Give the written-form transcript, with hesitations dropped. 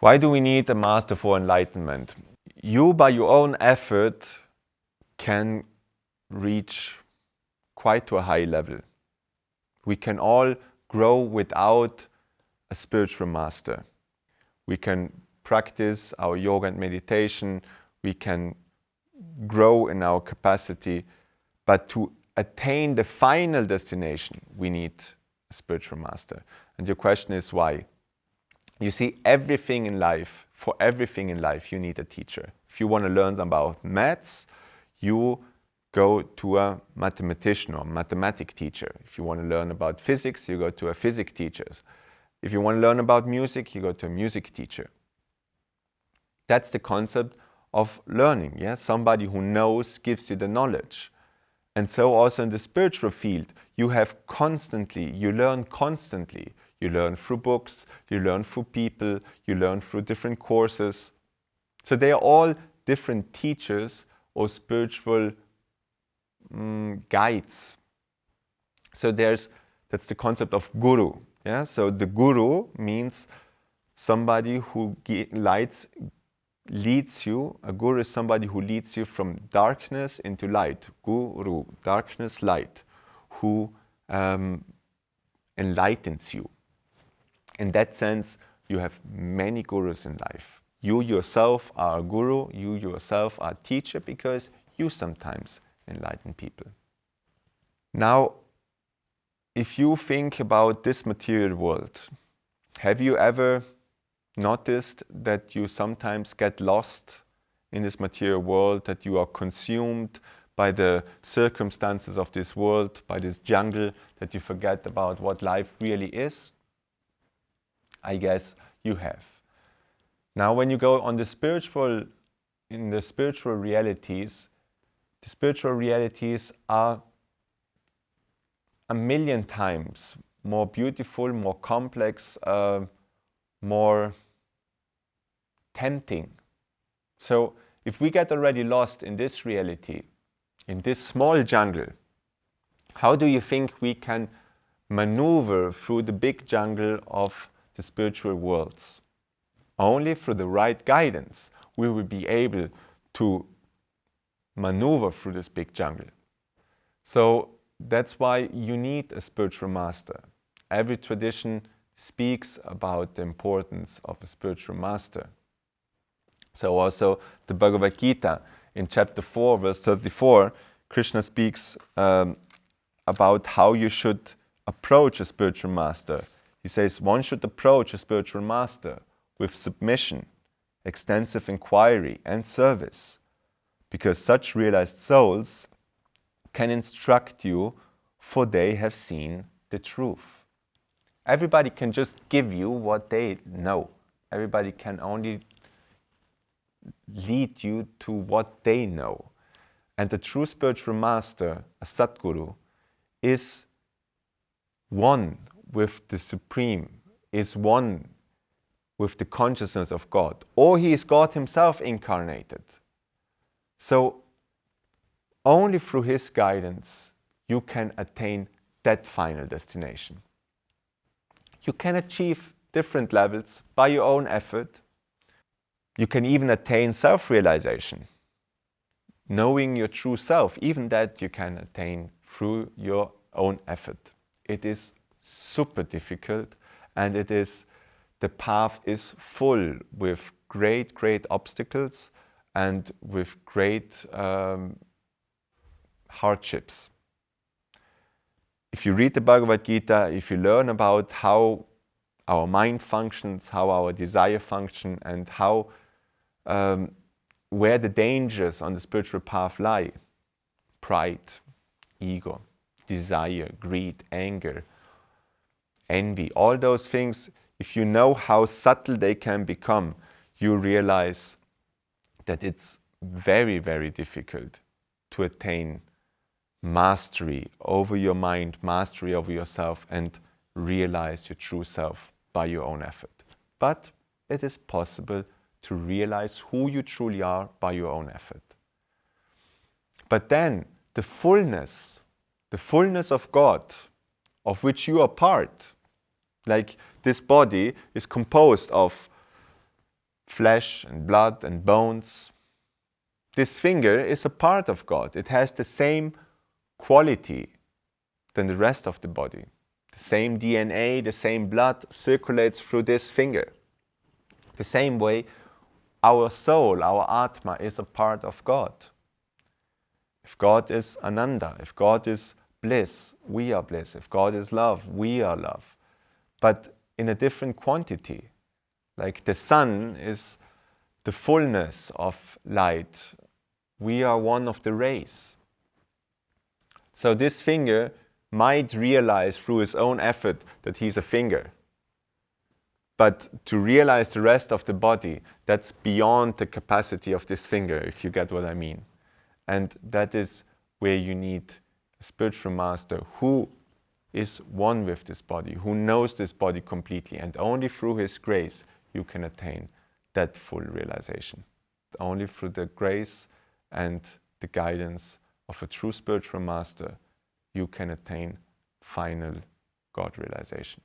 Why do we need a master for enlightenment? You, by your own effort, can reach quite to a high level. We can all grow without a spiritual master. We can practice our yoga and meditation. We can grow in our capacity. But to attain the final destination, we need a spiritual master. And your question is why? You see, everything in life, for everything in life, you need a teacher. If you want to learn about maths, you go to a mathematician or mathematic teacher. If you want to learn about physics, you go to a physics teacher. If you want to learn about music, you go to a music teacher. That's the concept of learning. Yeah? Somebody who knows gives you the knowledge. And so also in the spiritual field, you learn constantly. You learn through books, you learn through people, you learn through different courses. So they are all different teachers or spiritual guides. So that's the concept of guru. Yeah? So the guru means somebody who leads you. A guru is somebody who leads you from darkness into light. Guru, darkness, light, who enlightens you. In that sense, you have many gurus in life. You yourself are a guru, you yourself are a teacher, because you sometimes enlighten people. Now, if you think about this material world, have you ever noticed that you sometimes get lost in this material world, that you are consumed by the circumstances of this world, by this jungle, that you forget about what life really is? I guess you have. Now, when you go on the spiritual realities, the spiritual realities are a million times more beautiful, more complex, more tempting. So if we get already lost in this reality, in this small jungle, how do you think we can maneuver through the big jungle of the spiritual worlds? Only through the right guidance we will be able to maneuver through this big jungle. So that's why you need a spiritual master. Every tradition speaks about the importance of a spiritual master. So also the Bhagavad Gita in chapter 4, verse 34, Krishna speaks about how you should approach a spiritual master. He says one should approach a spiritual master with submission, extensive inquiry and service, because such realized souls can instruct you, for they have seen the truth. Everybody can just give you what they know. Everybody can only lead you to what they know. And the true spiritual master, a Satguru, is one with the Supreme, is one with the consciousness of God, or he is God himself incarnated. So only through his guidance you can attain that final destination. You can achieve different levels by your own effort. You can even attain self-realization, knowing your true self. Even that you can attain through your own effort. It is super difficult, and the path is full with great obstacles and with great hardships. If you read the Bhagavad Gita, if you learn about how our mind functions, how our desire function, and how where the dangers on the spiritual path lie, pride, ego, desire, greed, anger, envy, all those things, if you know how subtle they can become, you realize that it's very difficult to attain mastery over your mind, mastery over yourself, and realize your true self by your own effort. But it is possible to realize who you truly are by your own effort. But then the fullness of God, of which you are part, like this body is composed of flesh and blood and bones. This finger is a part of God. It has the same quality than the rest of the body. The same DNA, the same blood circulates through this finger. The same way, our soul, our Atma, is a part of God. If God is Ananda, if God is bliss, we are bliss. If God is love, we are love. But in a different quantity. Like the sun is the fullness of light. We are one of the rays. So this finger might realize through his own effort that he's a finger. But to realize the rest of the body, that's beyond the capacity of this finger, if you get what I mean. And that is where you need a spiritual master who is one with this body, who knows this body completely, and only through his grace you can attain that full realization. Only through the grace and the guidance of a true spiritual master you can attain final God realization.